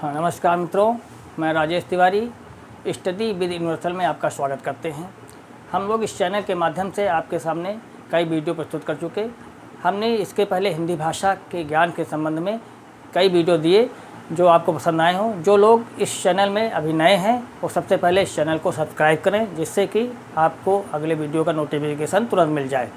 हाँ, नमस्कार मित्रों, मैं Rajesh Tiwari study with universal में आपका स्वागत करते हैं। हम लोग इस चैनल के माध्यम से आपके सामने कई वीडियो प्रस्तुत कर चुके। हमने इसके पहले हिंदी भाषा के ज्ञान के संबंध में कई वीडियो दिए जो आपको पसंद आए हों। जो लोग इस चैनल में अभी नए हैं वो सबसे पहले इस चैनल को सब्सक्राइब करें, जिससे कि आपको अगले वीडियो का नोटिफिकेशन तुरंत मिल जाए।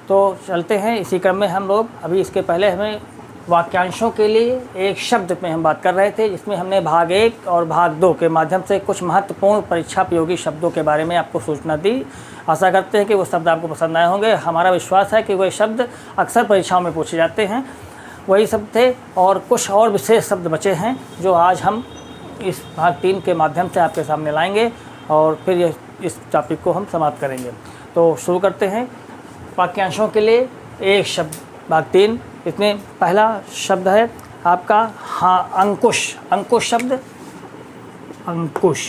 तो चलते हैं इसी क्रम में। हम लोग अभी इसके पहले हमें वाक्यांशों के लिए एक शब्द में हम बात कर रहे थे, जिसमें हमने भाग 1 और भाग 2 के माध्यम से कुछ महत्वपूर्ण परीक्षा उपयोगी शब्दों के बारे में आपको सूचना दी। आशा करते हैं कि वो शब्द आपको पसंद आए होंगे। हमारा विश्वास है कि वह शब्द अक्सर परीक्षाओं में पूछे जाते हैं, वही शब्द थे। और कुछ और विशेष शब्द बचे हैं जो आज हम इस भाग 3 के माध्यम से आपके सामने लाएंगे और फिर इस टॉपिक को हम समाप्त करेंगे। तो शुरू करते हैं। वाक्यांशों के लिए एक शब्द, भाग 3। इसमें पहला शब्द है आपका अंकुश। अंकुश शब्द, अंकुश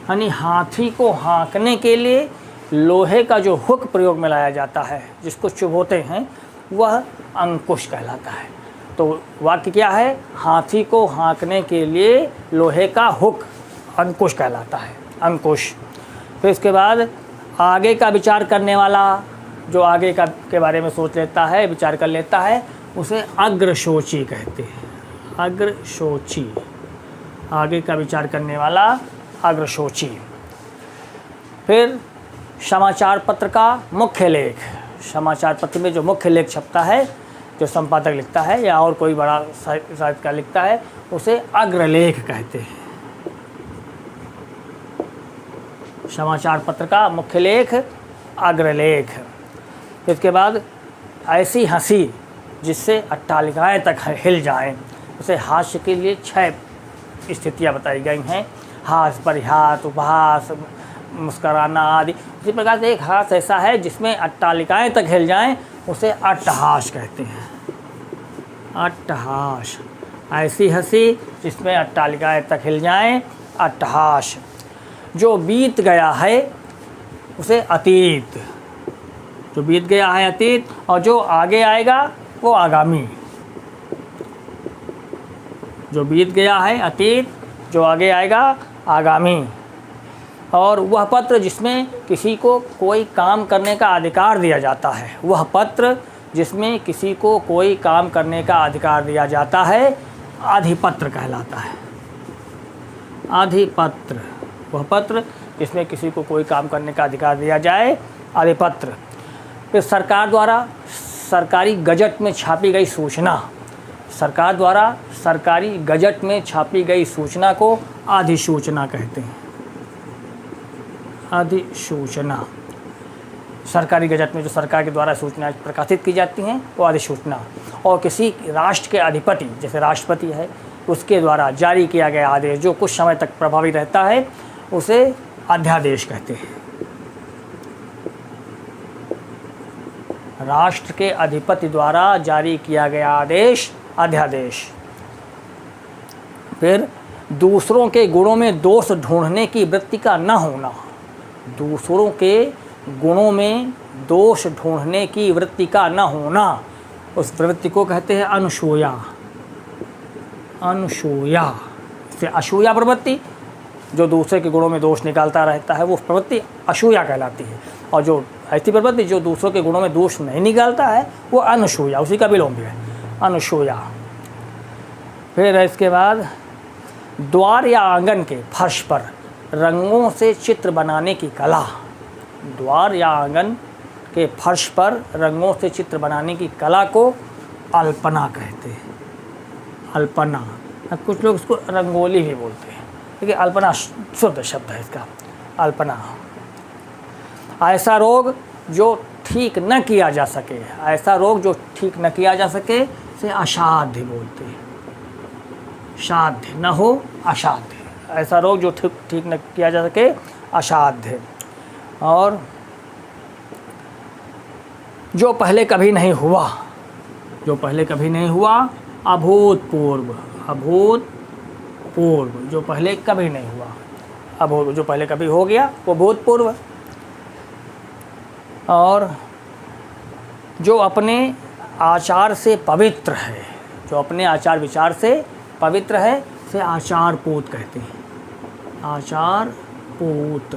यानी हाथी को हाँकने के लिए लोहे का जो हुक प्रयोग में लाया जाता है, जिसको चुभोते हैं, वह अंकुश कहलाता है। तो वाक्य क्या है? हाथी को हाँकने के लिए लोहे का हुक अंकुश कहलाता है, अंकुश। फिर इसके बाद आगे का विचार करने वाला, जो आगे का के बारे में सोच लेता है, विचार कर लेता है, उसे अग्रशोची कहते हैं। अग्रशोची, आगे का विचार करने वाला अग्रशोची। फिर समाचार पत्र का मुख्य लेख। समाचार पत्र में जो मुख्य लेख छपता है, जो संपादक लिखता है या और कोई बड़ा साहित्यकार लिखता है, उसे अग्रलेख कहते हैं। समाचार पत्र का मुख्य लेख अग्रलेख। इसके बाद ऐसी हंसी जिससे अट्टालिकाएँ तक हिल जाएं, उसे हास्य के लिए 6 स्थितियाँ बताई गई हैं। हास, परिहास, उपहास, मुस्कराना आदि। इसी प्रकार से एक हास ऐसा है जिसमें अट्टालिकाएँ तक हिल जाएं, उसे अट्टहास कहते हैं। अट्टहास, ऐसी हंसी जिसमें अट्टालिकाएँ तक हिल जाएं, अट्टहास। जो बीत गया है उसे अतीत। जो बीत गया है अतीत, और जो आगे आएगा वो आगामी। जो बीत गया है अतीत, जो आगे आएगा आगामी। और वह पत्र जिसमें किसी को कोई काम करने का अधिकार दिया जाता है, वह पत्र जिसमें किसी को कोई काम करने का अधिकार दिया जाता है, अधिपत्र कहलाता है। अधिपत्र, वह पत्र जिसमें किसी को कोई काम करने का अधिकार दिया जाए, अधिपत्र। फिर सरकार द्वारा सरकारी गजट में छापी गई सूचना। सरकार द्वारा सरकारी गजट में छापी गई सूचना को अधिसूचना कहते हैं। अधिसूचना, सरकारी गजट में जो सरकार के द्वारा सूचना प्रकाशित की जाती हैं, वो अधिसूचना। और किसी राष्ट्र के अधिपति, जैसे राष्ट्रपति है, उसके द्वारा जारी किया गया आदेश जो कुछ समय तक प्रभावी रहता है, उसे अध्यादेश कहते हैं। राष्ट्र के अधिपति द्वारा जारी किया गया आदेश, अध्यादेश। फिर दूसरों के गुणों में दोष ढूंढने की वृत्ति का न होना। दूसरों के गुणों में दोष ढूंढने की वृत्ति का न होना, उस प्रवृत्ति को कहते हैं अनुसूया। अनुसूया से असूया प्रवृत्ति, जो दूसरे के गुणों में दोष निकालता रहता है, वो प्रवृत्ति असूया कहलाती है। और जो ऐसी प्रवृत्ति जो दूसरों के गुणों में दोष नहीं निकालता है, वो अनुसूया, उसी का विलोम भी है, अनुसूया। फिर इसके बाद द्वार या आंगन के फर्श पर रंगों से चित्र बनाने की कला। द्वार या आंगन के फर्श पर रंगों से चित्र बनाने की कला को अल्पना कहते हैं। अल्पना, कुछ लोग इसको रंगोली भी बोलते हैं, लेकिन अल्पना शुद्ध शब्द है इसका, अल्पना। ऐसा रोग जो ठीक न किया जा सके, ऐसा रोग जो ठीक न किया जा सके, से असाध्य बोलते हैं। साध्य न हो, असाध्य। ऐसा रोग जो ठीक न किया जा सके, असाध्य। और जो पहले कभी नहीं हुआ, जो पहले कभी नहीं हुआ, अभूतपूर्व। अभूतपूर्व, जो पहले कभी नहीं हुआ, अभूत, जो पहले कभी हो गया वो भूतपूर्व। और जो अपने आचार से पवित्र है, जो अपने आचार विचार से पवित्र है, उसे आचार पोत कहते हैं। आचार पोत,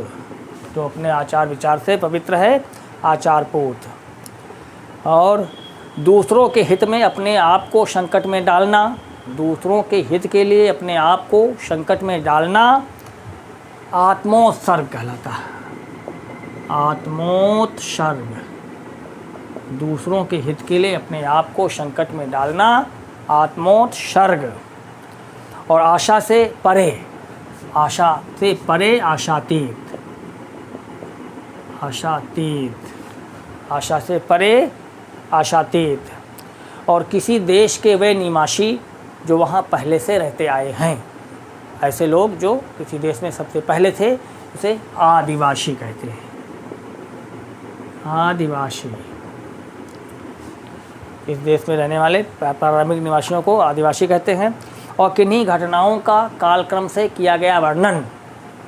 जो अपने आचार विचार से पवित्र है, आचार पोत। और दूसरों के हित में अपने आप को संकट में डालना, दूसरों के हित के लिए अपने आप को संकट में डालना आत्मोत्सर्ग कहलाता है। आत्मोत्सर्ग, दूसरों के हित के लिए अपने आप को संकट में डालना आत्मोत्सर्ग। और आशा से परे, आशा से परे आशातीत, आशातीत, आशा से परे आशातीत। और किसी देश के वे निवासी जो वहाँ पहले से रहते आए हैं, ऐसे लोग जो किसी देश में सबसे पहले थे उसे आदिवासी कहते हैं। आदिवासी, इस देश में रहने वाले प्रारंभिक निवासियों को आदिवासी कहते हैं। और किन्हीं घटनाओं का कालक्रम से किया गया वर्णन,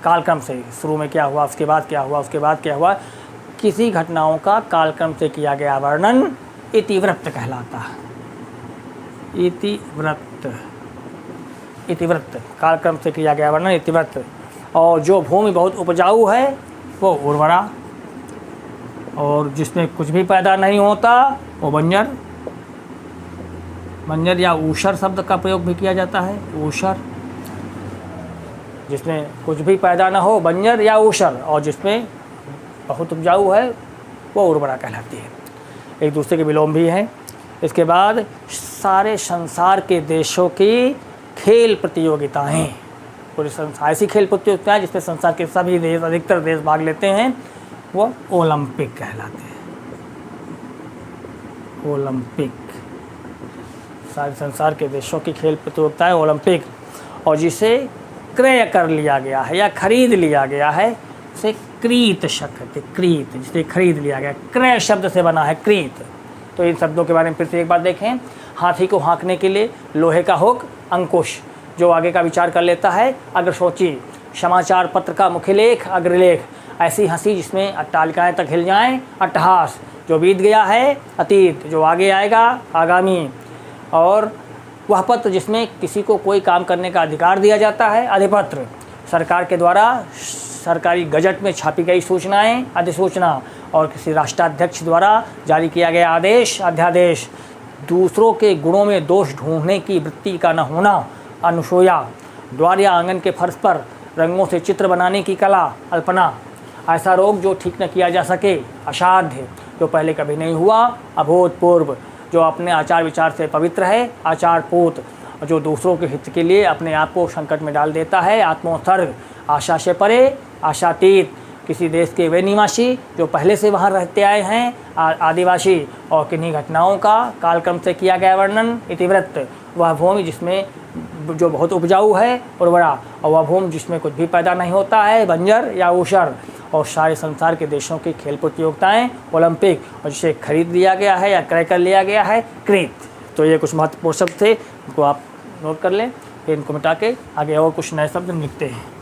कालक्रम से, शुरू में क्या हुआ, उसके बाद क्या हुआ, उसके बाद क्या हुआ, किसी घटनाओं का कालक्रम से किया गया वर्णन इतिवृत्त कहलाता है। इतिवृत्त, इतिवृत्त, कालक्रम से किया गया वर्णन इतिवृत्त। और जो भूमि बहुत उपजाऊ है वो उर्वरा, और जिसमें कुछ भी पैदा नहीं होता वो बंजर। बंजर या ऊषर शब्द का प्रयोग भी किया जाता है, ऊषर, जिसमें कुछ भी पैदा ना हो बंजर या ऊषर, और जिसमें बहुत उपजाऊ है वो उर्वरा कहलाती है। एक दूसरे के विलोम भी हैं। इसके बाद सारे संसार के देशों की खेल प्रतियोगिताएं, पूरे संसार ऐसी खेल प्रतियोगिताएं जिसमें संसार के सभी देश, अधिकतर देश भाग लेते हैं, वो ओलंपिक कहलाते हैं। ओलंपिक, सारे संसार के देशों की खेल प्रतियोगिताएं ओलंपिक। और जिसे क्रय कर लिया गया है या खरीद लिया गया है उसे क्रीत शब्द कहते हैं। क्रीत, जिसे खरीद लिया गया, क्रय शब्द से बना है क्रीत। तो इन शब्दों के बारे में फिर से एक बार देखें। हाथी को हाँकने के लिए लोहे का हुक, अंकुश, जो आगे का विचार कर लेता है, अग्रशोची। समाचार पत्र का मुख्य लेख, अग्रलेख। ऐसी हंसी जिसमें अट्टालिकाएं तक हिल जाएं, अट्टहास। जो बीत गया है, अतीत। जो आगे आएगा, आगामी। और वह पत्र जिसमें किसी को कोई काम करने का अधिकार दिया जाता है, अधिपत्र। सरकार के द्वारा सरकारी गजट में छापी गई सूचनाएं, अधिसूचना। और किसी राष्ट्राध्यक्ष द्वारा जारी किया गया आदेश, अध्यादेश। दूसरों के गुणों में दोष ढूंढने की वृत्ति का न होना, अनुसूया। द्वार या आंगन के फर्श पर रंगों से चित्र बनाने की कला, अल्पना। ऐसा रोग जो ठीक न किया जा सके, असाध्य। जो पहले कभी नहीं हुआ, अभूतपूर्व। जो अपने आचार विचार से पवित्र है, आचार पोत। जो दूसरों के हित के लिए अपने आप को संकट में डाल देता है, आत्मोत्सर्ग। आशा से परे आशातीत। किसी देश के वे निवासी जो पहले से वहाँ रहते आए हैं, आदिवासी। और किन्हीं घटनाओं का कालक्रम से किया गया वर्णन इतिवृत्त। वह भूमि जिसमें जो बहुत उपजाऊ है, उर्वरा। और वह भूमि जिसमें कुछ भी पैदा नहीं होता है, बंजर या ऊषर। और सारे संसार के देशों की खेल प्रतियोगिताएं ओलंपिक। और जिसे खरीद लिया गया है या क्रय कर लिया गया है, क्रीत। तो ये कुछ महत्वपूर्ण शब्द थे, इनको आप नोट कर लें। फिर इनको मिटा के आगे और कुछ नए शब्द लिखते हैं।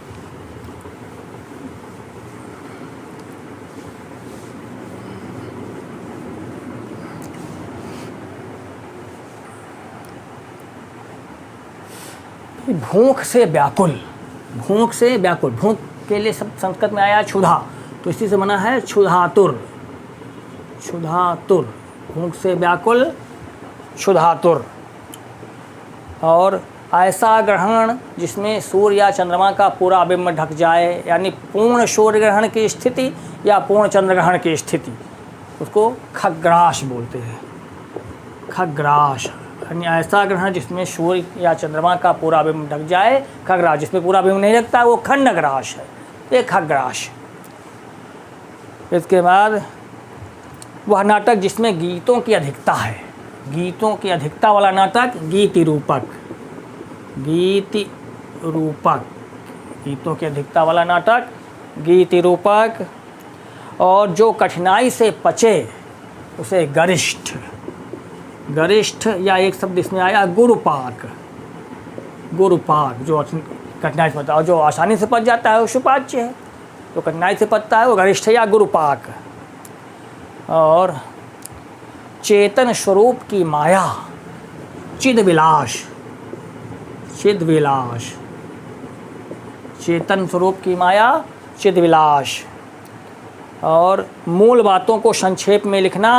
भूख से व्याकुल, भूख से व्याकुल। भूख के लिए सब संस्कृत में आया क्षुधा, तो इसी से बना है क्षुधातुर। क्षुधातुर, भूख से व्याकुल, क्षुधातुर। और ऐसा ग्रहण जिसमें सूर्य या चंद्रमा का पूरा बिंब ढक जाए, यानी पूर्ण सूर्य ग्रहण की स्थिति या पूर्ण चंद्र ग्रहण की स्थिति, उसको खग्रास बोलते हैं। खग्रास, यानी ऐसा ग्रहण जिसमें सूर्य या चंद्रमा का पूरा बिंब ढक जाए, खग्रास। जिसमें पूरा बिंब नहीं ढकता वो खंडग्रास है, ये खग्रास। इसके बाद वह नाटक जिसमें गीतों की अधिकता है, गीतों की अधिकता वाला नाटक गीति रूपक। गीति रूपक, गीतों की अधिकता वाला नाटक गीति रूपक। और जो कठिनाई से पचे उसे गरिष्ठ। गरिष्ठ या एक शब्द इसमें आया गुरुपाक। गुरुपाक, जो कठिनाई से पचता है। और जो आसानी से पच जाता है वो सुपाच्य है, जो कठिनाई से पचता है वो गरिष्ठ या गुरुपाक। और चेतन स्वरूप की माया चिद विलास। चिद्विलास, चेतन स्वरूप की माया चिद्विलास। और मूल बातों को संक्षेप में लिखना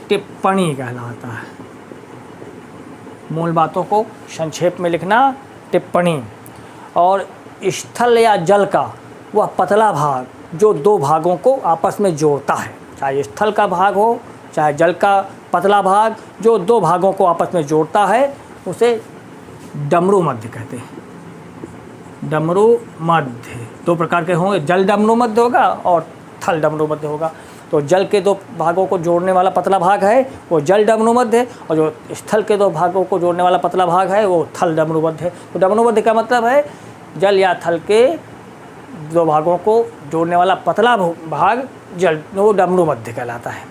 टिप्पणी कहलाता है। मूल बातों को संक्षेप में लिखना टिप्पणी। और स्थल या जल का वह पतला भाग जो दो भागों को आपस में जोड़ता है, चाहे स्थल का भाग हो चाहे जल का पतला भाग जो दो भागों को आपस में जोड़ता है, उसे डमरू मध्य कहते हैं। डमरू मध्य दो प्रकार के होंगे, जल डमरू मध्य होगा और थल डमरू मध्य होगा। तो जल के दो भागों को जोड़ने वाला पतला भाग है वो जल डमरू मध्य है, और जो स्थल के दो भागों को जोड़ने वाला पतला भाग है वो थल डमरू मध्य है। तो डमरू मध्य का मतलब है जल या थल के दो भागों को जोड़ने वाला पतला भाग जल, वो डमरू मध्य कहलाता है।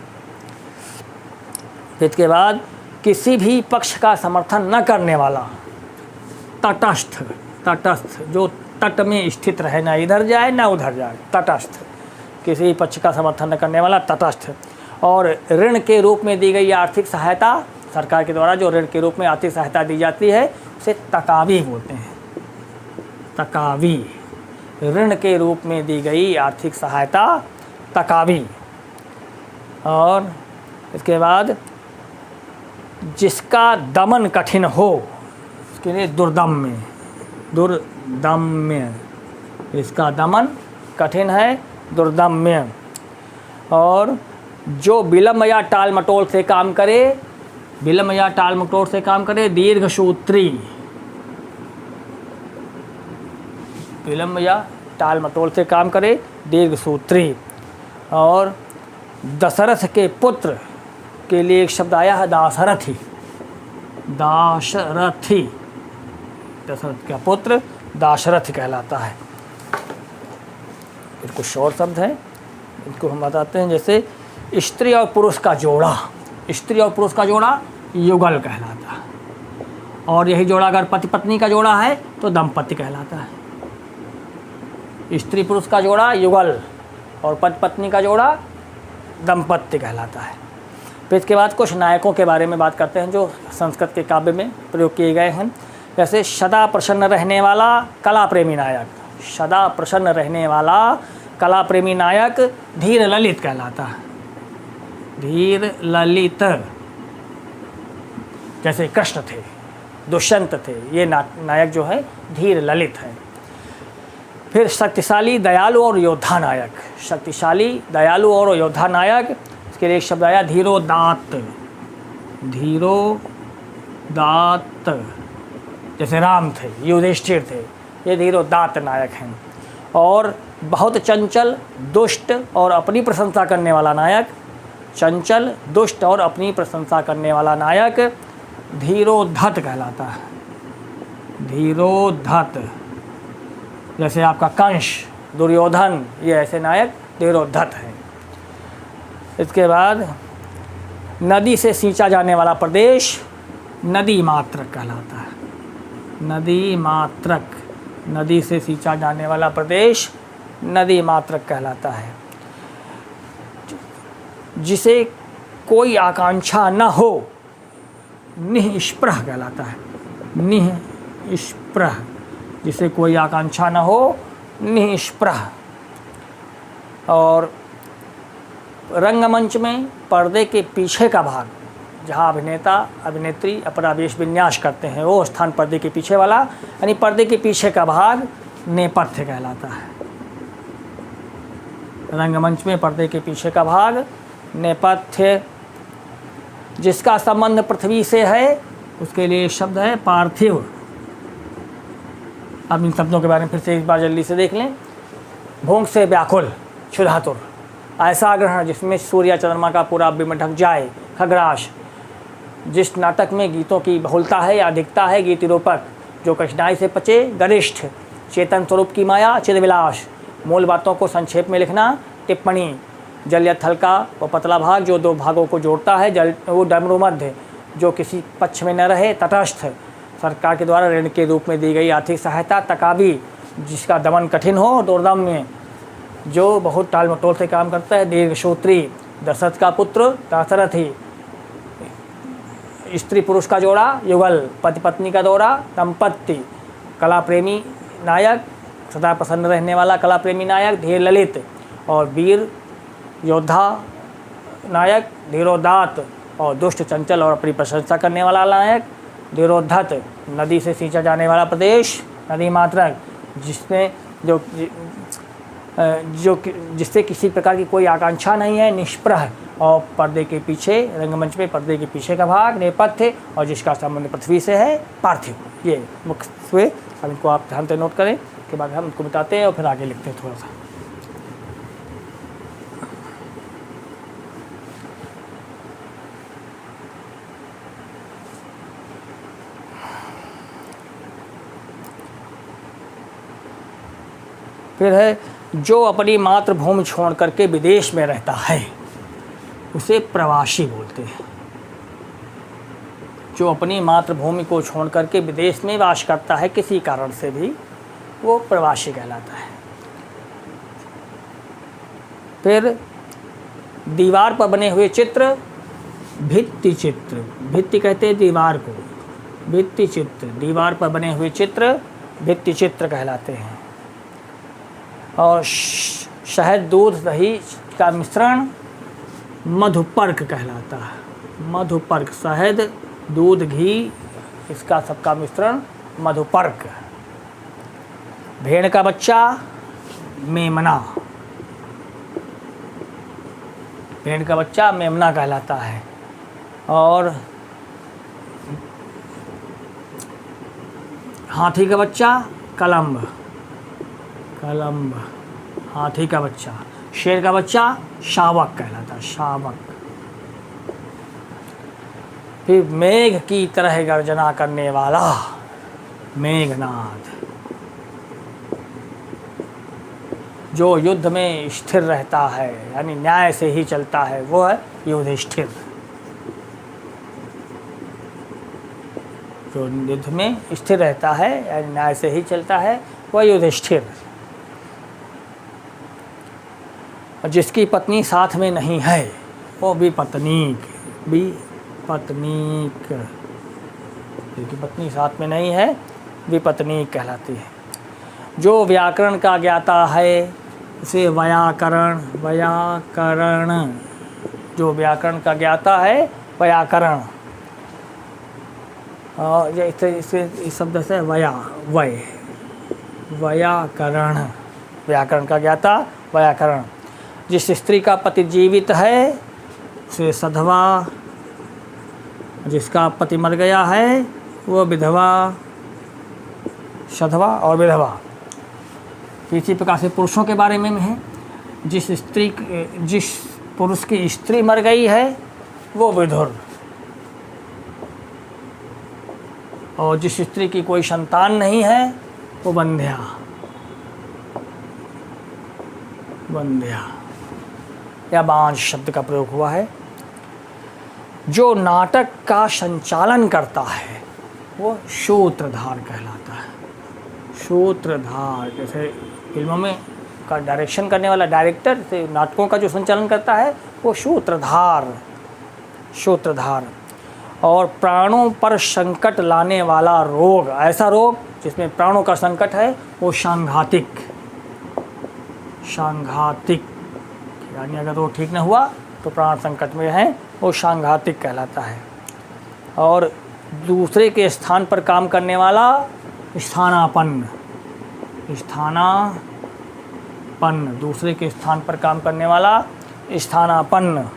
इसके बाद किसी भी पक्ष का समर्थन न करने वाला तटस्थ, तटस्थ जो तट में स्थित रहे, ना इधर जाए ना उधर जाए, तटस्थ। किसी भी पक्ष का समर्थन न करने वाला तटस्थ। और ऋण के रूप में दी गई आर्थिक सहायता, सरकार के द्वारा जो ऋण के रूप में आर्थिक सहायता दी जाती है उसे तकावी बोलते हैं। तकावी, ऋण के रूप में दी गई आर्थिक सहायता तकावी। और इसके बाद जिसका दमन कठिन हो उसके लिए दुर्दम्य, दुर्दम्य, इसका दमन कठिन है, दुर्दम्य। और जो विलम्ब या टाल मटोल से काम करे, विलम्ब या टाल मटोल से काम करे, दीर्घसूत्री, विलम्ब या टाल मटोल से काम करे, दीर्घसूत्री। और दशरथ के पुत्र के लिए एक शब्द आया है दाशरथी, दाशरथी, दशरथ का पुत्र दाशरथ कहलाता है। फिर कुछ और शब्द हैं इनको हम बताते हैं, जैसे स्त्री और पुरुष का जोड़ा, स्त्री और पुरुष का जोड़ा युगल कहलाता है। और यही जोड़ा अगर पति पत्नी का जोड़ा है तो दंपत्ति कहलाता है। स्त्री पुरुष का जोड़ा युगल और पति पत्नी का जोड़ा दंपत्ति कहलाता है। फिर इसके बाद कुछ नायकों के बारे में बात करते हैं जो संस्कृत के काव्य में प्रयोग किए गए हैं। जैसे सदा प्रसन्न रहने वाला कला प्रेमी नायक, सदा प्रसन्न रहने वाला कला प्रेमी नायक धीर ललित कहलाता है। धीर ललित, जैसे कृष्ण थे, दुष्यंत थे, ये नायक जो है धीर ललित है। फिर शक्तिशाली दयालु और योद्धा नायक, शक्तिशाली दयालु और योद्धा नायक, इसके लिए एक शब्द आया धीरोदात्त, धीरोदात्त, जैसे राम थे, युधिष्ठिर थे, ये धीरोदात्त नायक हैं। और बहुत चंचल, दुष्ट और अपनी प्रशंसा करने वाला नायक, चंचल, दुष्ट और अपनी प्रशंसा करने वाला नायक धीरोद्धत कहलाता है। धीरोद्धत, जैसे आपका कंस, दुर्योधन, ये ऐसे नायक धीरोद्धत हैं। इसके बाद नदी से सींचा जाने वाला प्रदेश नदी मात्रक कहलाता है। नदी मात्रक, नदी से सींचा जाने वाला प्रदेश नदी मात्रक कहलाता है। जिसे कोई आकांक्षा न हो निःस्पृह कहलाता है। निःस्पृह, जिसे कोई आकांक्षा न हो निःस्पृह। और रंगमंच में पर्दे के पीछे का भाग, जहाँ अभिनेता अभिनेत्री अपना वेश विन्यास करते हैं, वो स्थान पर्दे के पीछे वाला, यानी पर्दे के पीछे का भाग नेपथ्य कहलाता है। रंगमंच में पर्दे के पीछे का भाग नेपथ्य। जिसका संबंध पृथ्वी से है उसके लिए शब्द है पार्थिव। अब इन शब्दों के बारे में फिर से एक बार जल्दी से देख लें। भोंग से व्याकुल, क्षुधातुर, ऐसा ग्रहण जिसमें सूर्य चंद्रमा का पूरा बिंब ढक जाए, खग्रास। जिस नाटक में गीतों की बहुलता है या अधिकता है, गीत निरूपक। जो कठिनाई से पचे, गरिष्ठ। चेतन स्वरूप की माया, चिदविलास। मूल बातों को संक्षेप में लिखना, टिप्पणी। जल या थल का वो पतला भाग जो दो भागों को जोड़ता है, जल वो डमरू मध्य जो किसी पक्ष में न रहे, तटस्थ। सरकार के द्वारा ऋण के रूप में दी गई आर्थिक सहायता, तकावी। जिसका दमन कठिन हो, दुर्दम्य जो बहुत टाल मटोल से काम करता है, दीर्घसूत्री। दशरथ का पुत्र दाशरथी। स्त्री पुरुष का जोड़ा, युगल पति पत्नी का दौरा, दंपत्ति, कला प्रेमी नायक, सदा प्रसन्न रहने वाला कला प्रेमी नायक, धीर ललित, और वीर योद्धा नायक, धीरोदात, और दुष्ट चंचल और अपनी प्रशंसा करने वाला नायक, धीरोद्धत, नदी से सींचा जाने वाला प्रदेश, नदी मात्रक, जिसमें जिससे किसी प्रकार की कोई आकांक्षा नहीं है, निष्प्रह, और पर्दे के पीछे, रंगमंच पे पर्दे के पीछे का भाग, नेपथ्य, और जिसका संबंध पृथ्वी से है, पार्थिव। ये मुख्य हुए। अब इनको आप ध्यान से नोट करें, उसके बाद हम इनको बताते हैं और फिर आगे लिखते हैं थोड़ा सा। फिर है, जो अपनी मातृभूमि छोड़ करके विदेश में रहता है उसे प्रवासी बोलते हैं। जो अपनी मातृभूमि को छोड़ करके विदेश में वास करता है किसी कारण से भी, वो प्रवासी कहलाता है। फिर दीवार पर बने हुए चित्र, भित्ति चित्र, भित्ति कहते हैं दीवार को, भित्ति चित्र, दीवार पर बने हुए चित्र भित्ति चित्र कहलाते हैं। और शहद दूध दही का मिश्रण मधुपर्क कहलाता है। मधुपर्क, शहद दूध घी इसका सबका मिश्रण मधुपर्क। भेड़ का बच्चा मेमना, भेड़ का बच्चा मेमना कहलाता है। और हाथी का बच्चा कलम्ब, कलम्ब, हाथी का बच्चा। शेर का बच्चा शावक कहलाता है, शावक। फिर मेघ की तरह गर्जना करने वाला मेघनाद। जो युद्ध में स्थिर रहता है, यानी न्याय से ही चलता है, वो है युधिष्ठिर। जो युद्ध में स्थिर रहता है यानी न्याय से ही चलता है, वह युधिष्ठिर। और जिसकी पत्नी साथ में नहीं है वो विपत्नीक, विपत्नीक, जिसकी पत्नी साथ में नहीं है विपत्नीक कहलाती है। जो व्याकरण का ज्ञाता है उसे वैयाकरण, वैयाकरण, जो व्याकरण का ज्ञाता है वैयाकरण। और इस शब्द से वैयाकरण, व्याकरण का ज्ञाता वैयाकरण। जिस स्त्री का पति जीवित है उसे सधवा, जिसका पति मर गया है वो विधवा, सधवा और विधवा। इसी प्रकार से पुरुषों के बारे में है, जिस पुरुष की स्त्री मर गई है वो विधुर, और जिस स्त्री की कोई संतान नहीं है वो बंध्या, बंध्या या बांझ शब्द का प्रयोग हुआ है। जो नाटक का संचालन करता है वो सूत्रधार कहलाता है। सूत्रधार, जैसे फिल्मों में का डायरेक्शन करने वाला डायरेक्टर से नाटकों का जो संचालन करता है वो सूत्रधार, सूत्रधार। और प्राणों पर संकट लाने वाला रोग, ऐसा रोग जिसमें प्राणों का संकट है वो सांघातिक, सांघातिक, यानी अगर वो ठीक न हुआ तो प्राण संकट में है, वो सांघातिक कहलाता है। और दूसरे के स्थान पर काम करने वाला स्थानापन्न, स्थानापन्न, दूसरे के स्थान पर काम करने वाला स्थानापन्न।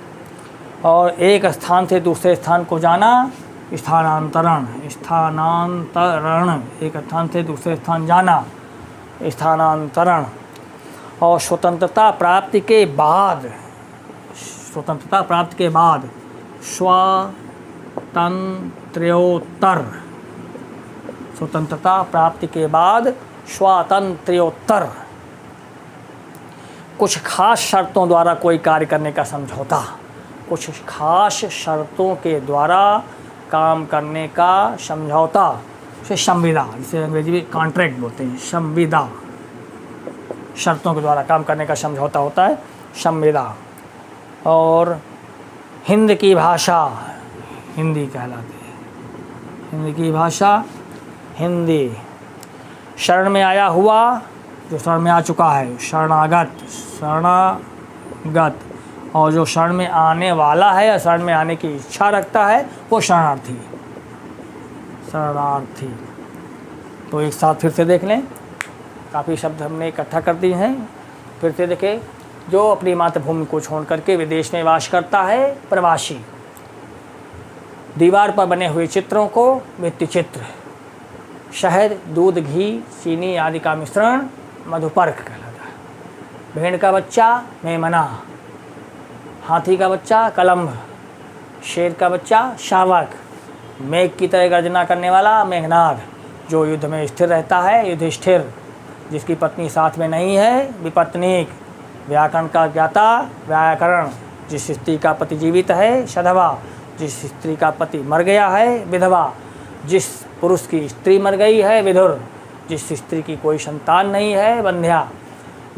और एक स्थान से दूसरे स्थान को जाना स्थानांतरण, स्थानांतरण, एक स्थान से दूसरे स्थान जाना स्थानांतरण। और स्वतंत्रता प्राप्ति के बाद, स्वतंत्रता प्राप्ति के बाद स्वातंत्र्योत्तर, स्वतंत्रता प्राप्ति के बाद स्वातंत्र्योत्तर कुछ खास शर्तों द्वारा कोई कार्य करने का समझौता, कुछ खास शर्तों के द्वारा काम करने का समझौता, उसे संविदा, जिसे अंग्रेजी में कॉन्ट्रैक्ट बोलते हैं, संविदा, शर्तों के द्वारा काम करने का समझौता होता है संविदा। और हिंद की भाषा हिंदी कहलाती है, हिंदी की भाषा हिंदी। शरण में आया हुआ, जो शरण में आ चुका है, शरणागत, शरणागत। और जो शरण में आने वाला है या शरण में आने की इच्छा रखता है वो शरणार्थी, शरणार्थी। तो एक साथ फिर से देख लें, काफ़ी शब्द हमने इकट्ठा कर दिए हैं। फिर से देखें, जो अपनी मातृभूमि को छोड़ करके विदेश में वास करता है, प्रवासी। दीवार पर बने हुए चित्रों को भित्ति चित्र। शहद, दूध, घी, चीनी आदि का मिश्रण मधुपर्क कहलाता है। भेड़ का बच्चा मेमना, हाथी का बच्चा कलम्ब, शेर का बच्चा शावक, मेघ की तरह गर्जना करने वाला मेघनाद, जो युद्ध में स्थिर रहता है युधिष्ठिर, जिसकी पत्नी साथ में नहीं है विपत्नीक, व्याकरण का ज्ञाता व्याकरण, जिस स्त्री का पति जीवित है सधवा, जिस स्त्री का पति मर गया है विधवा, जिस पुरुष की स्त्री मर गई है विधुर, जिस स्त्री की कोई संतान नहीं है बंध्या,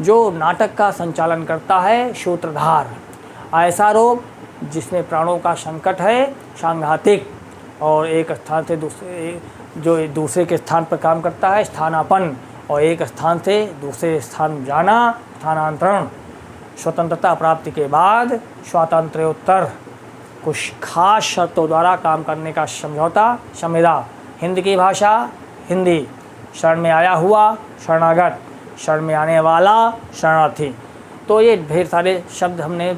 जो नाटक का संचालन करता है सूत्रधार, ऐसा रोग जिसमें प्राणों का संकट है सांघातिक, और एक स्थान से दूसरे के स्थान पर काम करता है स्थानापन्न, और एक स्थान से दूसरे स्थान जाना स्थानांतरण। स्वतंत्रता प्राप्ति के बाद स्वातंत्र्योत्तर कुछ खास शर्तों द्वारा काम करने का समझौता संविदा। हिंद की भाषा हिंदी। शरण में आया हुआ शरणागत, शरण में आने वाला शरणार्थी। तो ये ढेर सारे शब्द हमने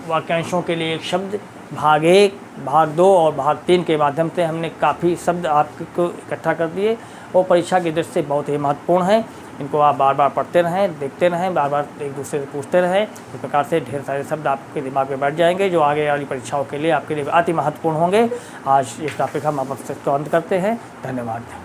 वाक्यांशों के लिए एक शब्द भाग 1, भाग 2 और भाग 3 के माध्यम से हमने काफ़ी शब्द आपको इकट्ठा कर दिए। वो परीक्षा की दृष्टि से बहुत ही महत्वपूर्ण है। इनको आप बार बार पढ़ते रहें, देखते रहें, बार बार एक दूसरे से पूछते रहें। इस प्रकार से ढेर सारे शब्द आपके दिमाग में बैठ जाएंगे, जो आगे वाली परीक्षाओं के लिए आपके लिए अति महत्वपूर्ण होंगे। आज इस टॉपिक हम आपसे अंत करते हैं। धन्यवाद।